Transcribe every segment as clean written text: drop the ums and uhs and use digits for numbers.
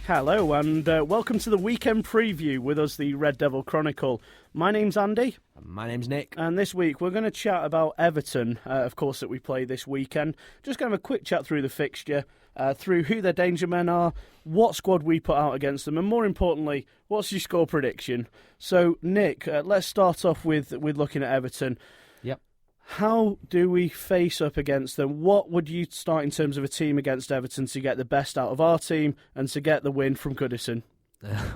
Hello and welcome to the weekend preview with us, the Red Devil Chronicle. My name's Andy. My name's Nick. And this week we're going to chat about Everton, of course, that we play this weekend. Just going to have a quick chat through the fixture, through who their danger men are, what squad we put out against them, and more importantly, what's your score prediction? So, Nick, let's start off with looking at Everton. Yep. How do we face up against them? What would you start in terms of a team against Everton to get the best out of our team and to get the win from Goodison?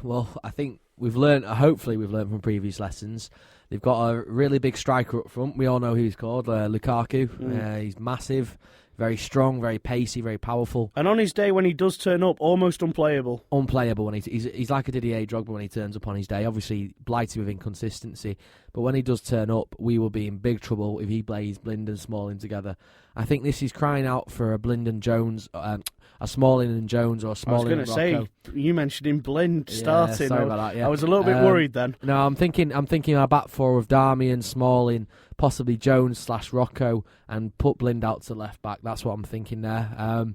Well, I think hopefully we've learned from previous lessons. They've got a really big striker up front. We all know who he's called, Lukaku. He's massive, very strong, very pacey, very powerful. And on his day when he does turn up, almost unplayable. Unplayable when he's like a Didier Drogba when he turns up on his day. Obviously blighted with inconsistency, but when he does turn up, we will be in big trouble if he plays Blind and Smalling together. I think this is crying out for a Blind and Jones, a Smalling and Jones, or a Smalling and Rocco. I was going to say, you mentioned him Blind starting. Sorry about that, yeah. I was a little bit worried then. No, I'm thinking our back four of Darmian, Smalling, possibly Jones/Rocco, and put Blind out to left back. That's what I'm thinking there.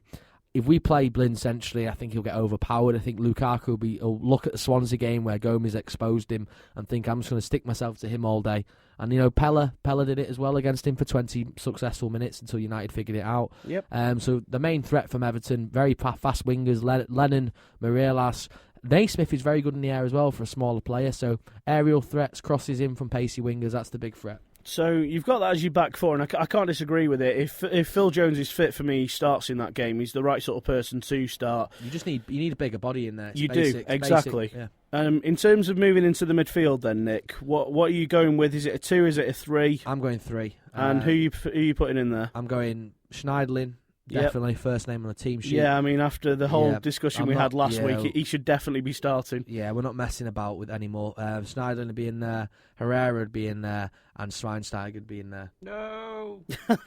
If we play Blind centrally, I think he'll get overpowered. I think Lukaku will look at the Swansea game where Gomez exposed him and think, I'm just going to stick myself to him all day. And, Pella did it as well against him for 20 successful minutes until United figured it out. Yep. So the main threat from Everton, very fast wingers, Lennon, Morelos. Naismith is very good in the air as well for a smaller player. So aerial threats, crosses in from pacey wingers, that's the big threat. So you've got that as your back four, and I can't disagree with it. If Phil Jones is fit for me, he starts in that game. He's the right sort of person to start. You need a bigger body in there. You do, exactly. Basic, yeah. In terms of moving into the midfield then, Nick, what are you going with? Is it a 2, is it a 3? I'm going 3. And who are you putting in there? I'm going Schneidlin. Definitely first name on the team sheet. Yeah, I mean, after the whole discussion we had last week, he should definitely be starting. Yeah, we're not messing about with anymore. Schneiderlin would be in there, Herrera would be in there, and Schweinsteiger would be in there. No! I'm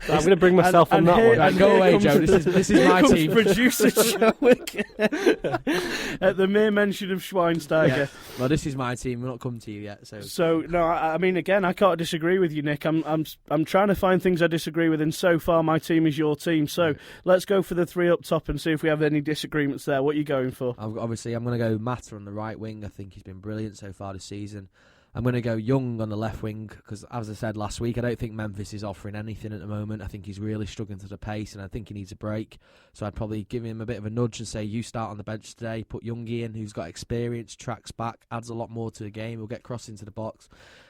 going to bring myself on that one. Right, go away, Joe. This is my team. Producer Sherwick. At the mere mention of Schweinsteiger. Yeah. Well, this is my team. We're not come to you yet. So no, I mean, again, I can't disagree with you, Nick. I'm trying to find things I disagree with, and so far my team is your team. So let's go for the 3 up top and see if we have any disagreements there. What are you going for? Obviously, I'm going to go Mata on the right wing. I think he's been brilliant so far this season. I'm going to go Young on the left wing because, as I said last week, I don't think Memphis is offering anything at the moment. I think he's really struggling to the pace, and I think he needs a break. So I'd probably give him a bit of a nudge and say, you start on the bench today, put Youngie in, who's got experience, tracks back, adds a lot more to the game. He'll get crossed into the box.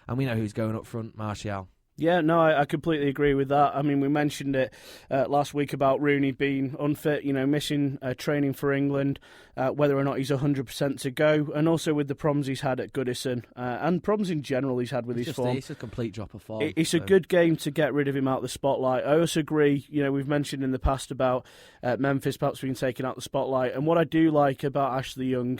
And we know who's going up front, Martial. Yeah, no, I completely agree with that. I mean, we mentioned it last week about Rooney being unfit, missing training for England, whether or not he's 100% to go, and also with the problems he's had at Goodison, and problems in general he's had with his form. It's a complete drop of form. It's a good game to get rid of him out of the spotlight. I also agree, we've mentioned in the past about Memphis perhaps being taken out of the spotlight, and what I do like about Ashley Young,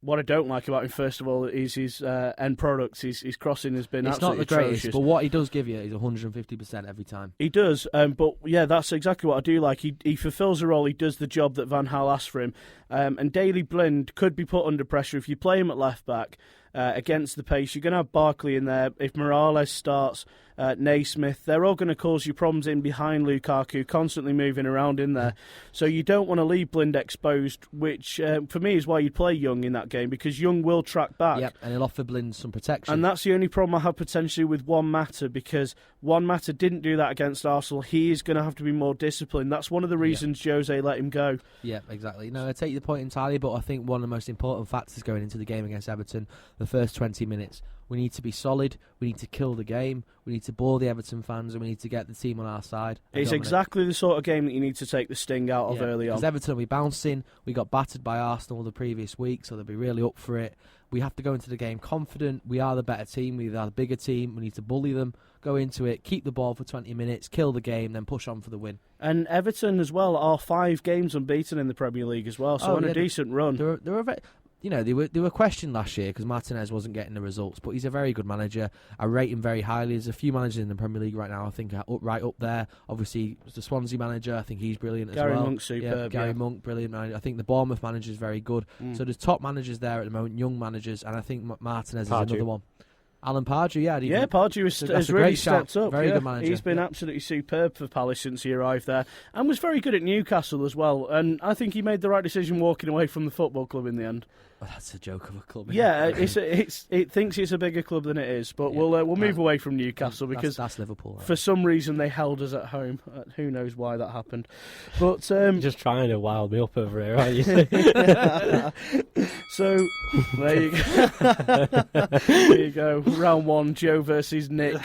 what I don't like about him, first of all, is his end product. His crossing has been absolutely not the greatest, atrocious. but what he does give you is 150% every time. He does, but yeah, that's exactly what I do like. He fulfills the role, he does the job that Van Gaal asked for him. And Daley Blind could be put under pressure if you play him at left back against the pace. You're going to have Barkley in there. If Morales starts, Naismith, they're all going to cause you problems in behind Lukaku, constantly moving around in there. So you don't want to leave Blind exposed, which for me is why you'd play Young in that game, because Young will track back. Yep, and he'll offer Blind some protection. And that's the only problem I have potentially with Juan Mata, because Juan Mata didn't do that against Arsenal. He is going to have to be more disciplined. That's one of the reasons Jose let him go. Yeah, exactly. No, I take your point entirely, but I think one of the most important factors going into the game against Everton, the first 20 minutes, we need to be solid, we need to kill the game, we need to bore the Everton fans, and we need to get the team on our side. It's exactly the sort of game that you need to take the sting out of early on. Because Everton will be bouncing, we got battered by Arsenal the previous week, so they'll be really up for it. We have to go into the game confident, we are the better team, we are the bigger team, we need to bully them, go into it, keep the ball for 20 minutes, kill the game, then push on for the win. And Everton as well are 5 games unbeaten in the Premier League as well, so on a decent run. They were questioned last year because Martinez wasn't getting the results, but he's a very good manager. I rate him very highly. There's a few managers in the Premier League right now I think are right up there. Obviously, the Swansea manager, I think he's brilliant as well. Gary Monk's superb. Gary Monk, brilliant manager. I think the Bournemouth manager is very good. So there's top managers there at the moment, young managers, and I think Martinez is another one. Alan Pardew, Pardew has a really great shout. stepped up. Very good manager. He's been absolutely superb for Palace since he arrived there, and was very good at Newcastle as well. And I think he made the right decision walking away from the football club in the end. Well, that's a joke of a club. Yeah, it thinks it's a bigger club than it is, but we'll move away from Newcastle because that's Liverpool. Right? For some reason they held us at home. Who knows why that happened? But You're just trying to wild me up over here, aren't you? So there you go. There you go. Round 1, Joe versus Nick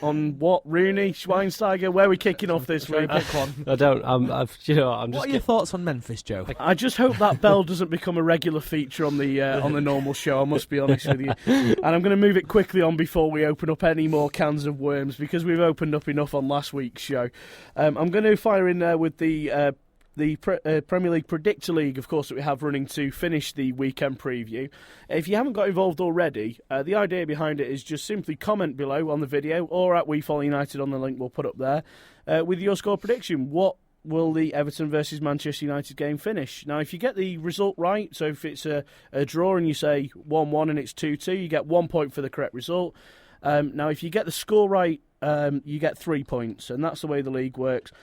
on what? Rooney, Schweinsteiger. Where are we kicking off this week? I don't. I'm just. What are your thoughts on Memphis, Joe? I just hope that bell doesn't become a regular feature on the normal show. I must be honest with you, and I'm going to move it quickly on before we open up any more cans of worms because we've opened up enough on last week's show. I'm going to fire in there with the Premier League Predictor League, of course, that we have running to finish the weekend preview. If you haven't got involved already, the idea behind it is just simply comment below on the video or at We Follow United on the link we'll put up there with your score prediction. What will the Everton versus Manchester United game finish? Now, if you get the result right, so if it's a draw and you say 1-1 and it's 2-2, you get 1 point for the correct result. Now, if you get the score right, you get 3 points, and that's the way the league works.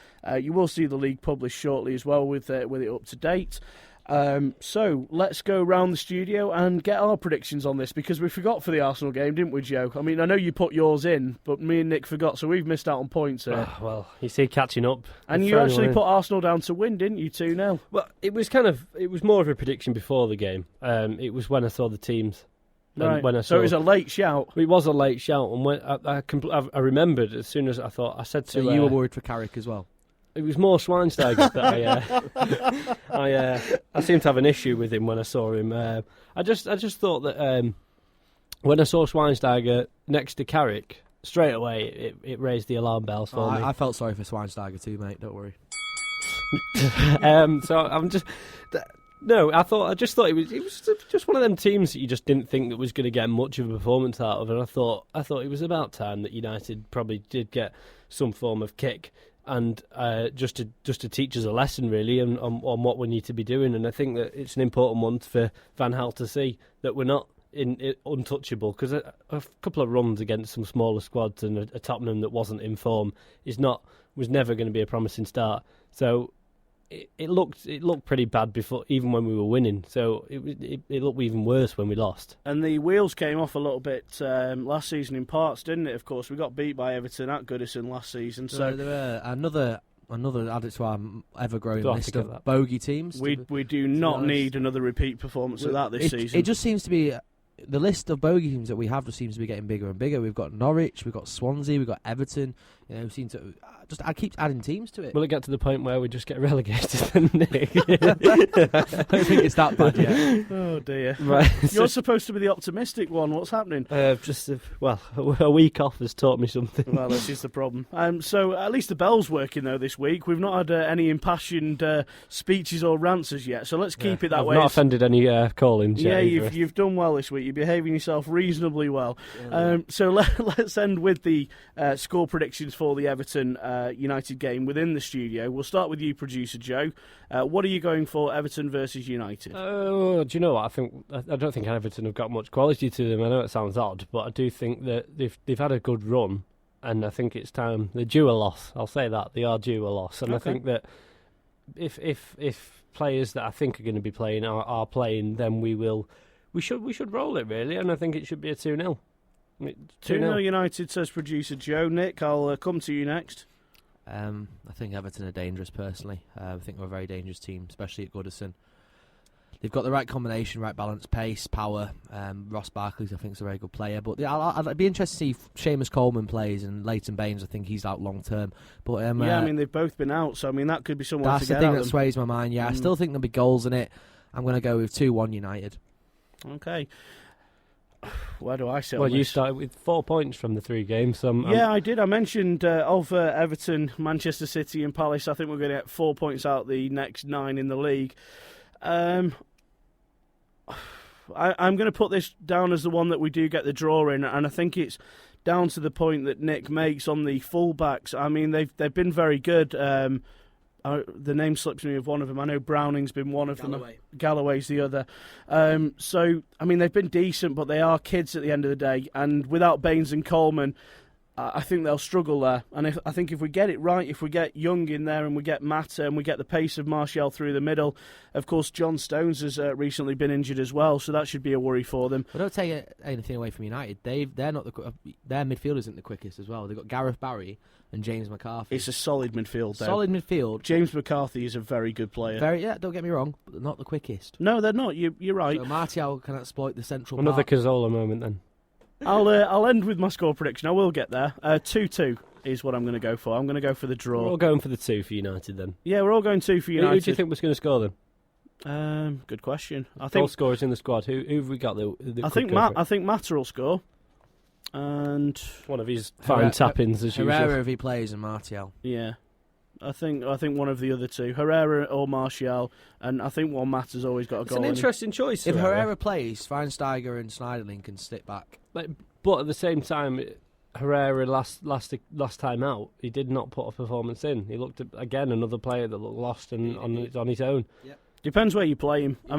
You will see the league published shortly as well with it up to date. So let's go around the studio and get our predictions on this, because we forgot for the Arsenal game, didn't we, Joe? I mean, I know you put yours in, but me and Nick forgot, so we've missed out on points here. Well, you see, catching up. And you actually put Arsenal down to win, didn't you, 2-0? Well, it was more of a prediction before the game. It was when I saw the teams. Right. So it was a late shout. It was a late shout, and when I remembered as soon as I said to. So you were worried for Carrick as well. It was more Schweinsteiger that I seem to have an issue with him when I saw him. I just thought that when I saw Schweinsteiger next to Carrick, straight away it raised the alarm bells for me. I felt sorry for Schweinsteiger too, mate. Don't worry. So I'm just. No, I just thought it was just one of them teams that you just didn't think that was going to get much of a performance out of, and I thought it was about time that United probably did get some form of kick, and just to teach us a lesson really on what we need to be doing. And I think that it's an important one for Van Gaal to see that we're not untouchable, because a couple of runs against some smaller squads and a Tottenham that wasn't in form was never going to be a promising start. So. It looked pretty bad before, even when we were winning. So it looked even worse when we lost. And the wheels came off a little bit last season in parts, didn't it? Of course, we got beat by Everton at Goodison last season. So another added to our ever-growing list of bogey teams. We do not need another repeat performance of that this season. It just seems to be. The list of bogey teams that we have just seems to be getting bigger and bigger. We've got Norwich, we've got Swansea, we've got Everton. We seem to I keep adding teams to it. Will it get to the point where we just get relegated? Nick? I don't think it's that bad yet. Oh dear! Right, you're supposed to be the optimistic one. What's happening? A week off has taught me something. Well, this is the problem. So at least the bell's working though this week. We've not had any impassioned speeches or rants as yet. So let's keep it that way. I've not offended any call-ins yet. Yeah, you've done well this week. You're behaving yourself reasonably well. So let's end with the score predictions for the Everton United game within the studio. We'll start with you, producer Joe. What are you going for, Everton versus United? Do you know what? I don't think Everton have got much quality to them. I know it sounds odd, but I do think that they've had a good run, and I think it's time they're due a loss. I'll say that they are due a loss, and okay. I think that if players that I think are going to be playing are playing, then we should roll it really, and I think it should be a 2-0. 2-0 United, says producer Joe. Nick, I'll come to you next. I think Everton are dangerous personally. I think they're a very dangerous team, especially at Goodison. They've got the right combination, right balance, pace, power. Ross Barkley, I think, is a very good player. But I'd be interested to see if Seamus Coleman plays, and Leighton Baines, I think he's out long term. But I mean, they've both been out, so I mean that could be someone to get that's the thing that sways my mind. Yeah, I still think there'll be goals in it. I'm going to go with 2-1 United. Okay. Where do I sit? Well, you started with 4 points from the 3 games. So I did. I mentioned of Everton, Manchester City and Palace. I think we're going to get 4 points out the next 9 in the league. I'm going to put this down as the one that we do get the draw in, and I think it's down to the point that Nick makes on the fullbacks. I mean, they've been very good. the name slips me of one of them. I know Browning's been one of them. Galloway's the other. So, I mean, they've been decent, but they are kids at the end of the day. And without Baines and Coleman, I think they'll struggle there. And I think if we get it right, if we get Young in there and we get Mata and we get the pace of Martial through the middle, of course, John Stones has recently been injured as well, so that should be a worry for them. But don't take anything away from United. They're not their midfield isn't the quickest as well. They've got Gareth Barry and James McCarthy. It's a solid midfield, though. Solid midfield. James McCarthy is a very good player. Don't get me wrong, but they're not the quickest. No, they're not. You're right. So Martial can exploit the central part. Another Cazorla moment then. I'll end with my score prediction. I will get there. 2-2 is what I'm going to go for. I'm going to go for the draw. We're all going for the 2 for United then. Yeah, we're all going 2 for United. Who do you think was going to score then? Good question. I Goal think scorers in the squad. Who have we got? I think Mata will score, and one of his fine tap-ins as usual. Herrera if he plays and Martial. Yeah, I think one of the other two, Herrera or Martial, and I think one Mata's always got a goal. It's an interesting choice. If Herrera plays, Schweinsteiger and Schneiderlin can sit back. But at the same time, Herrera last time out, he did not put a performance in. He looked at, again, another player that looked lost and on his own. Yep. Depends where you play him. He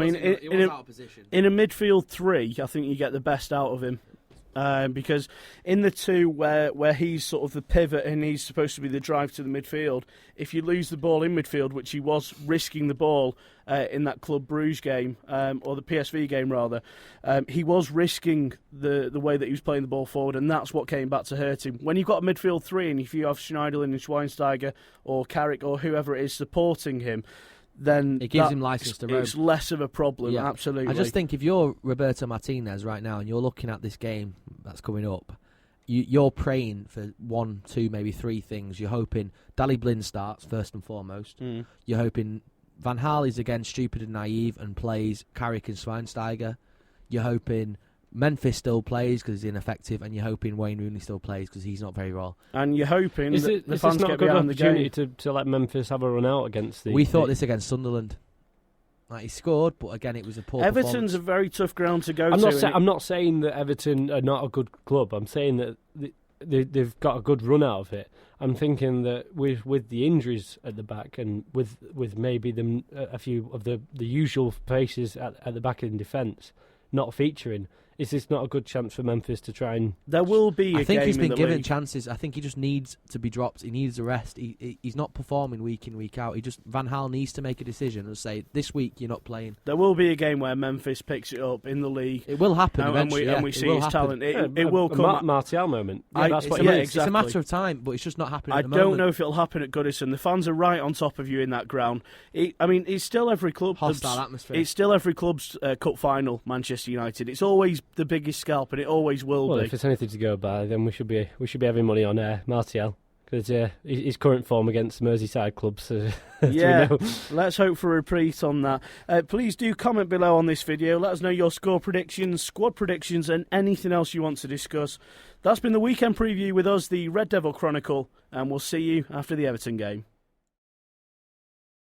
was out of position. In a midfield 3, I think you get the best out of him. Because in the 2 where he's sort of the pivot and he's supposed to be the drive to the midfield, if you lose the ball in midfield, which he was risking the ball in that Club Brugge game, or the PSV game rather, he was risking the way that he was playing the ball forward, and that's what came back to hurt him. When you've got a midfield 3 and if you have Schneiderlin and Schweinsteiger or Carrick or whoever it is supporting him, then it gives him license to roam. It's less of a problem, absolutely. I just think if you're Roberto Martinez right now and you're looking at this game that's coming up, you're praying for 1, 2, maybe 3 things. You're hoping Daley Blind starts first and foremost. You're hoping Van Gaal is again stupid and naive and plays Carrick and Schweinsteiger. You're hoping Memphis still plays because he's ineffective, and you're hoping Wayne Rooney still plays because he's not very well. And you're hoping that the fans get behind the game. To let Memphis have a run out against the... We thought this against Sunderland. Like, he scored, but again, it was a poor Everton's performance. a very tough ground to go to. I'm not saying that Everton are not a good club. I'm saying that they've got a good run out of it. I'm thinking that with the injuries at the back and with maybe a few of the usual faces at the back in defence not featuring, is this not a good chance for Memphis to try and... There will be I think he's been given league. chances. I think he just needs to be dropped. He needs a rest. He's not performing week in, week out. Van Gaal needs to make a decision and say, this week you're not playing. There will be a game where Memphis picks it up in the league. It will happen eventually. And we see his talent. It will come. A Martial moment. That's what exactly. It's a matter of time, but it's just not happening at the moment. I don't moment. know if it'll happen at Goodison. The fans are right on top of you in that ground. It's still every club. Hostile atmosphere. It's still every club's cup final, Manchester United. It's always the biggest scalp, and it always will be. Well, if it's anything to go by, then we should be having money on Martial, because his current form against Merseyside clubs. Yeah, let's hope for a repeat on that. Please do comment below on this video. Let us know your score predictions, squad predictions, and anything else you want to discuss. That's been the weekend preview with us, the Red Devil Chronicle, and we'll see you after the Everton game.